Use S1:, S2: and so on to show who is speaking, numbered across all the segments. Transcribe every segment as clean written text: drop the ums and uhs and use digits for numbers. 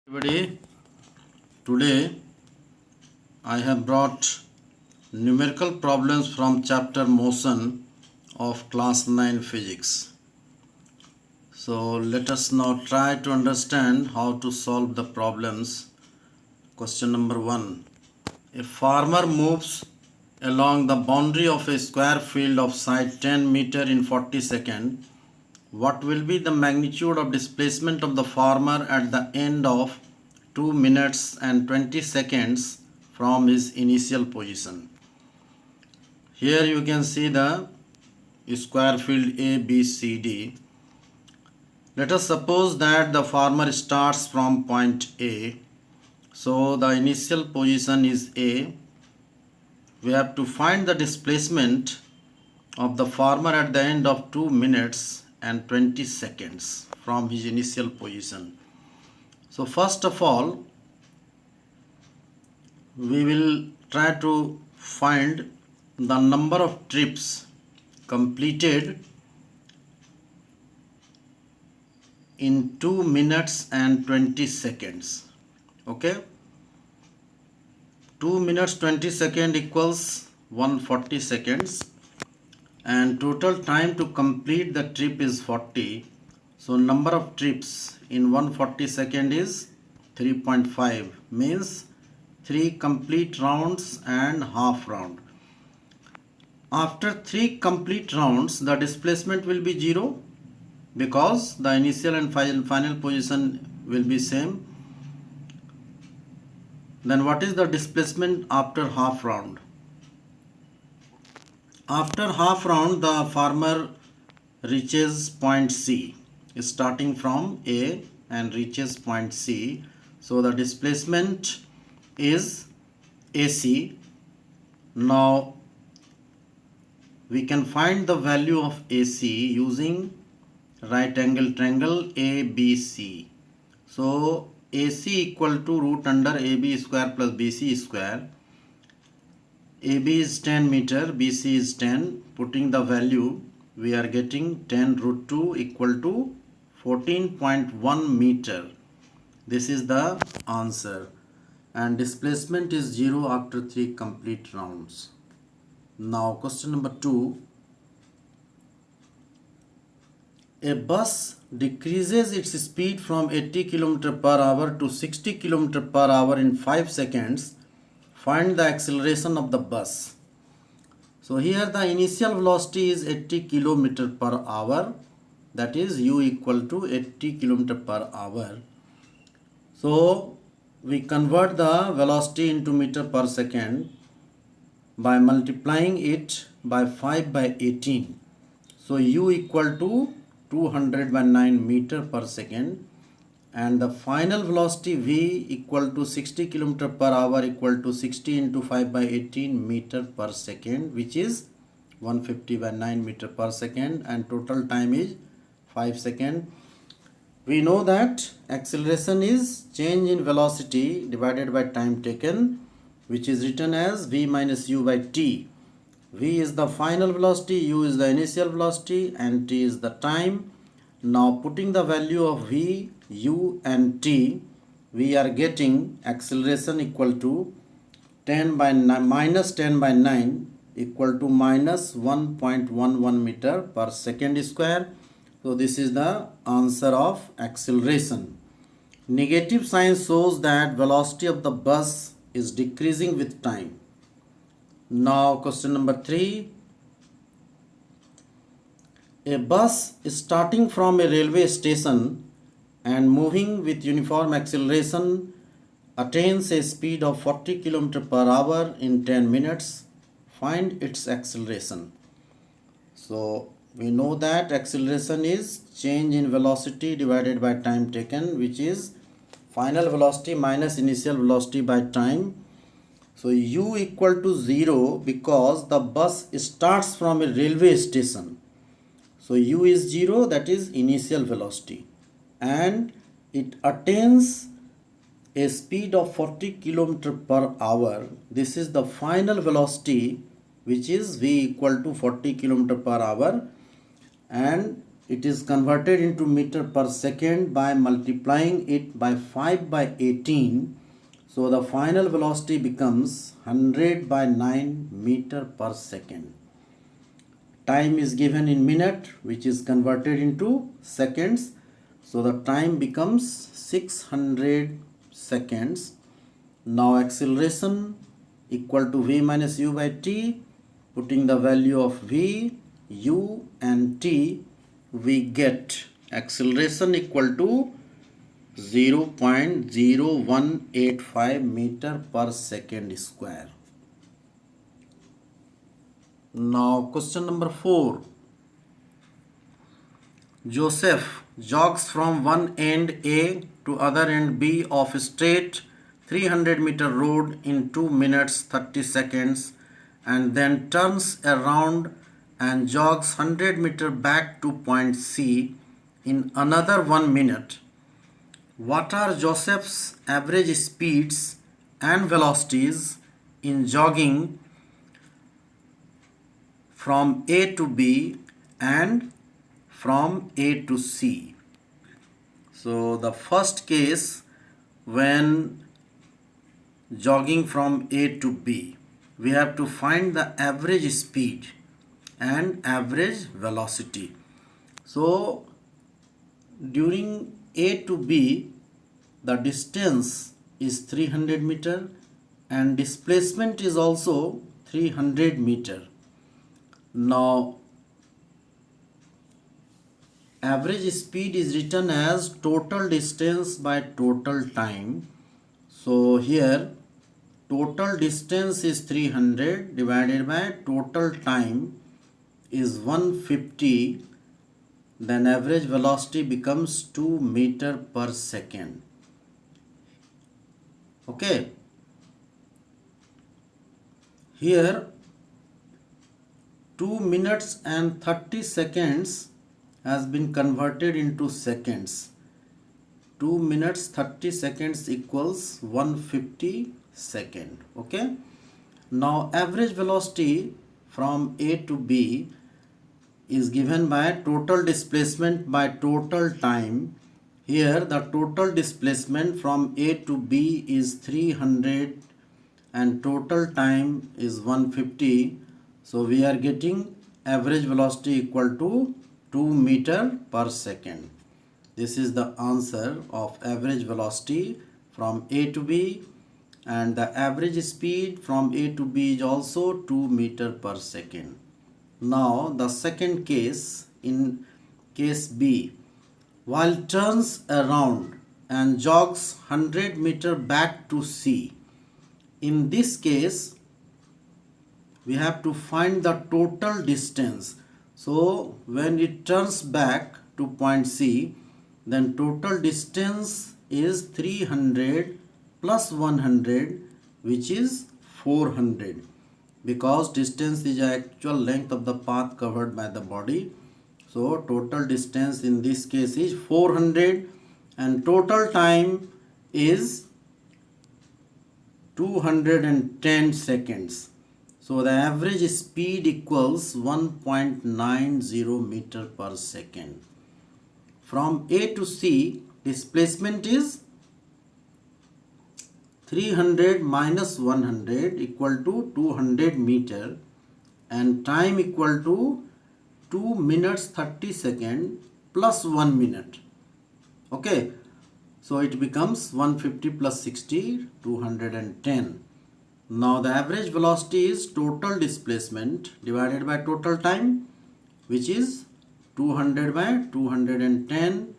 S1: Everybody, today I have brought numerical problems from chapter motion of class 9 physics. So let us now try to understand how to solve the problems. Question number 1. A farmer moves along the boundary of a square field of side 10 meter in 40 seconds. What will be the magnitude of displacement of the farmer at the end of 2 minutes and 20 seconds from his initial position? Here you can see the square field A, B, C, D. Let us suppose that the farmer starts from point A. So the initial position is A. We have to find the displacement of the farmer at the end of 2 minutes and 20 seconds from his initial position. So first of all, we will try to find the number of trips completed in 2 minutes and 20 seconds. Okay, 2 minutes 20 seconds equals 140 seconds, and total time to complete the trip is 40. So number of trips in 140 seconds is 3.5, means 3 complete rounds and half round. After 3 complete rounds, the displacement will be 0 because the initial and final position will be same. Then what is the displacement after half round? After half round, the farmer reaches point C, starting from A and reaches point C. So the displacement is AC. Now we can find the value of AC using right angle triangle ABC. So AC equal to root under AB square plus BC square. AB is 10 meter, BC is 10. Putting the value, we are getting 10 root 2 equal to 14.1 meter. This is the answer. And displacement is 0 after 3 complete rounds. Now question number 2. A bus decreases its speed from 80 km per hour to 60 km per hour in 5 seconds. Find the acceleration of the bus. So here the initial velocity is 80 km per hour. That is u equal to 80 km per hour. So we convert the velocity into meter per second by multiplying it by 5 by 18. So u equal to 200 by 9 meter per second, and the final velocity v equal to 60 km per hour equal to 60 into 5 by 18 meter per second, which is 150 by 9 meter per second, and total time is 5 seconds. We know that acceleration is change in velocity divided by time taken, which is written as v minus u by t. V is the final velocity, u is the initial velocity, and t is the time. Now putting the value of v, u and t, we are getting acceleration equal to 10 by 9 minus 10 by 9 equal to minus 1.11 meter per second square. So this is the answer of acceleration. Negative sign shows that velocity of the bus is decreasing with time. Now question number 3. A bus starting from a railway station and moving with uniform acceleration attains a speed of 40 km per hour in 10 minutes. Find its acceleration. So we know that acceleration is change in velocity divided by time taken, which is final velocity minus initial velocity by time. So u equal to 0 because the bus starts from a railway station. So u is 0, that is initial velocity, and it attains a speed of 40 km per hour. This is the final velocity, which is v equal to 40 km per hour, and it is converted into meter per second by multiplying it by 5 by 18. So the final velocity becomes 100 by 9 meter per second. Time is given in minute, which is converted into seconds. So the time becomes 600 seconds. Now acceleration equal to v minus u by t. Putting the value of v, u and t, we get acceleration equal to 0.0185 meter per second square. Now question number 4. Joseph jogs from one end A to other end B of straight 300-meter road in 2 minutes 30 seconds and then turns around and jogs 100-meter back to point C in another 1 minute. What are Joseph's average speeds and velocities in jogging from A to B and from A to C? So the first case, when jogging from A to B, we have to find the average speed and average velocity. So during A to B, the distance is 300 meter and displacement is also 300 meter. Now average speed is written as total distance by total time. So here total distance is 300 divided by total time is 150. Then average velocity becomes 2 meter per second. Okay. Here 2 minutes and 30 seconds has been converted into seconds. 2 minutes 30 seconds equals 150 second. Okay. Now average velocity from A to B is given by total displacement by total time. Here the total displacement from A to B is 300 and total time is 150. So we are getting average velocity equal to 2 meter per second. This is the answer of average velocity from A to B, and the average speed from A to B is also 2 meter per second. Now the second case, in case B, while turns around and jogs 100 meter back to C. In this case, we have to find the total distance. So when it turns back to point C, then total distance is 300 plus 100, which is 400, because distance is the actual length of the path covered by the body. So total distance in this case is 400 and total time is 210 seconds. So the average speed equals 1.90 meter per second. From A to C, displacement is 300 minus 100 equal to 200 meter and time equal to 2 minutes 30 second plus 1 minute. Okay, so it becomes 150 plus 60, 210. Now the average velocity is total displacement divided by total time, which is 200 by 210,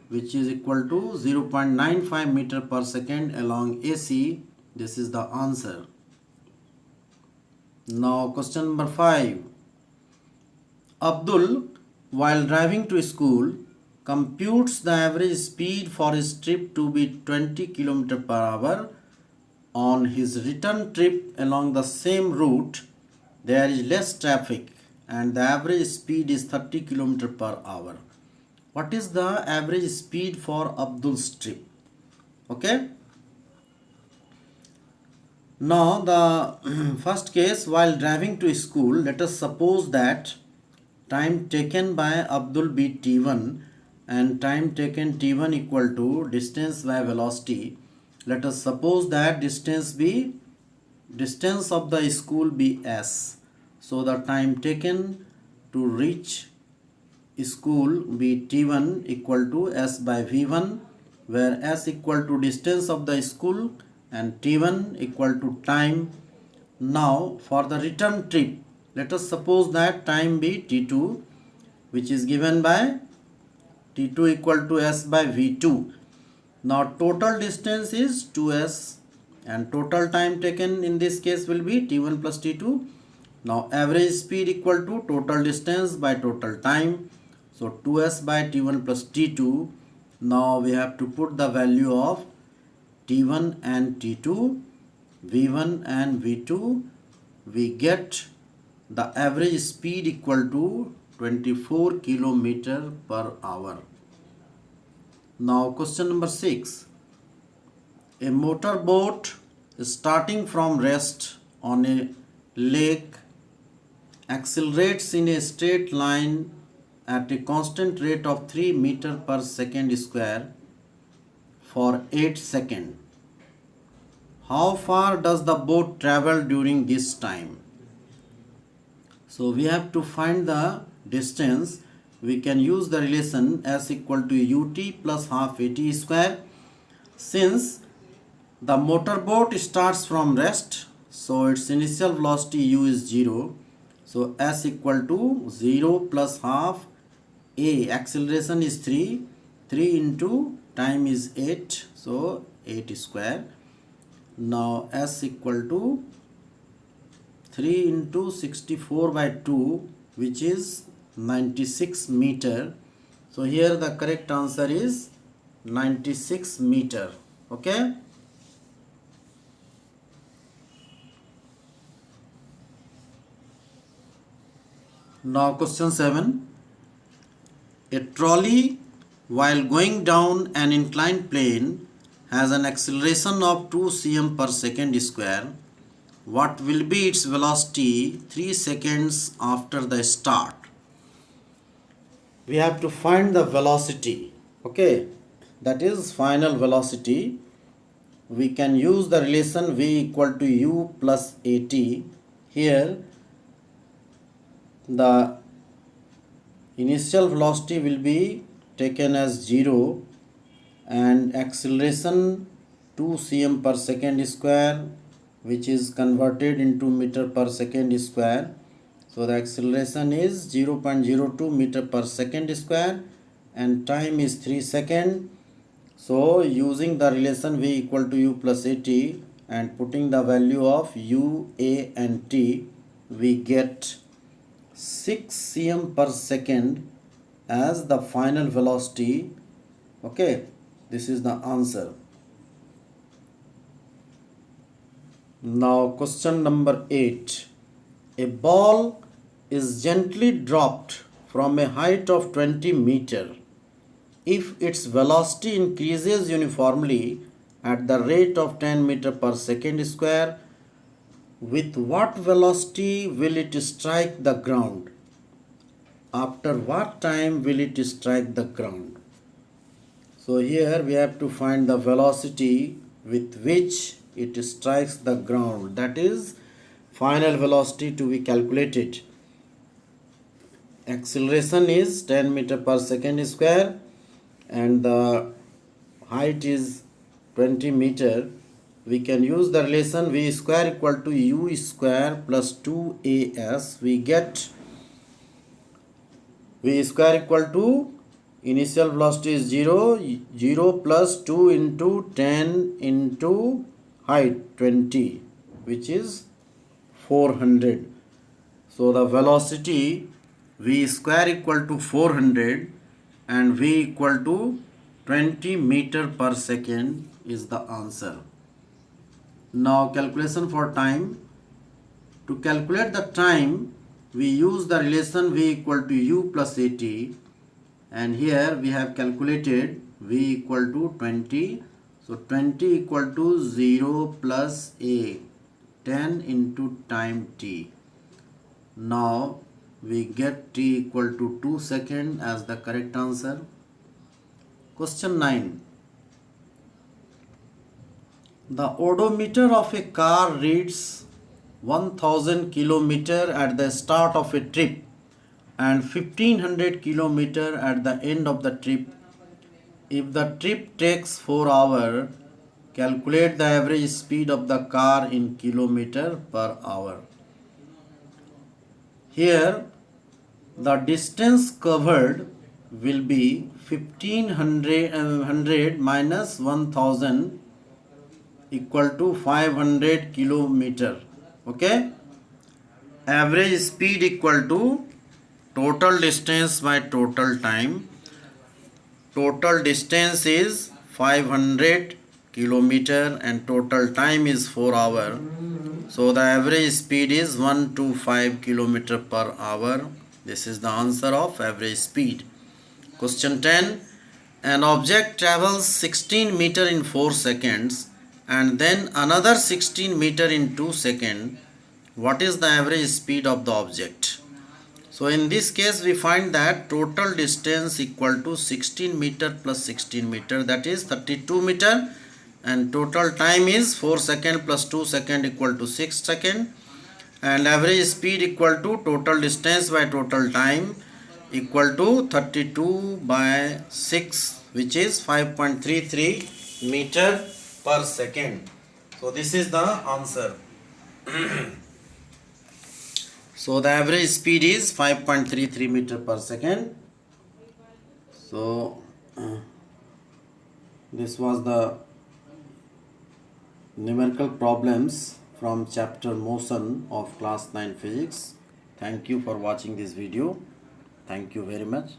S1: which is equal to 0.95 meter per second along AC. This is the answer. Now question number 5. Abdul, while driving to school, computes the average speed for his trip to be 20 km per hour. On his return trip along the same route, there is less traffic and the average speed is 30 km per hour. What is the average speed for Abdul's trip? Okay. Now the first case, while driving to school, let us suppose that time taken by Abdul be T1 and time taken T1 equal to distance by velocity. Let us suppose that distance of the school be S. So the time taken to reach school be T1 equal to S by V1, where S equal to distance of the school and T1 equal to time. Now for the return trip, let us suppose that time be T2, which is given by T2 equal to S by V2. Now total distance is 2S and total time taken in this case will be T1 plus T2. Now average speed equal to total distance by total time. So 2S by T1 plus T2. Now we have to put the value of T1 and T2, V1 and V2. We get the average speed equal to 24 km per hour. Now question number 6. A motorboat starting from rest on a lake accelerates in a straight line at a constant rate of 3 meter per second square for 8 seconds. How far does the boat travel during this time? So we have to find the distance. We can use the relation S equal to ut plus half at square. Since the motorboat starts from rest, so its initial velocity u is 0. So S equal to 0 plus half a, acceleration is 3, 3 into time is 8, so 8 square. Now S equal to 3 into 64 by 2, which is 96 meter. So here the correct answer is 96 meter. Okay. Now question 7. A trolley while going down an inclined plane has an acceleration of 2 cm per second square. What will be its velocity 3 seconds after the start? We have to find the velocity. Okay, that is final velocity. We can use the relation v equal to u plus at. Here the initial velocity will be taken as 0 and acceleration 2 cm per second square, which is converted into meter per second square. So the acceleration is 0.02 meter per second square and time is 3 seconds. So using the relation v equal to u plus at and putting the value of u, a and t, we get 6 cm per second as the final velocity. Okay, this is the answer. Now question number 8. A ball is gently dropped from a height of 20 meter. If its velocity increases uniformly at the rate of 10 meter per second square, with what velocity will it strike the ground? After what time will it strike the ground? So here we have to find the velocity with which it strikes the ground. That is final velocity to be calculated. Acceleration is 10 meter per second square and the height is 20 meter. We can use the relation v square equal to u square plus 2as. We get v square equal to initial velocity is 0, 0 plus 2 into 10 into height 20, which is 400. So the velocity v square equal to 400 and v equal to 20 meter per second is the answer. Now calculation for time. To calculate the time, we use the relation v equal to u plus at, and here we have calculated v equal to 20. So 20 equal to 0 plus a, 10 into time t. Now We get t equal to 2 seconds as the correct answer. Question 9. The odometer of a car reads 1000 kilometer at the start of a trip and 1500 kilometer at the end of the trip. If the trip takes 4 hours, calculate the average speed of the car in kilometer per hour. Here, the distance covered will be 1500 minus 1000 equal to 500 kilometer. Okay. Average speed equal to total distance by total time. Total distance is 500 kilometer and total time is 4 hours. So the average speed is 125 kilometer per hour. This is the answer of average speed. Question 10. An object travels 16 meter in 4 seconds and then another 16 meter in 2 seconds. What is the average speed of the object? So in this case we find that total distance equal to 16 meter plus 16 meter, that is 32 meter, and total time is 4 second plus 2 second equal to 6 second, and average speed equal to total distance by total time equal to 32 by 6, which is 5.33 meter per second. So this is the answer. So the average speed is 5.33 meter per second. So this was the numerical problems from chapter motion of class 9 physics. Thank you for watching this video. Thank you very much.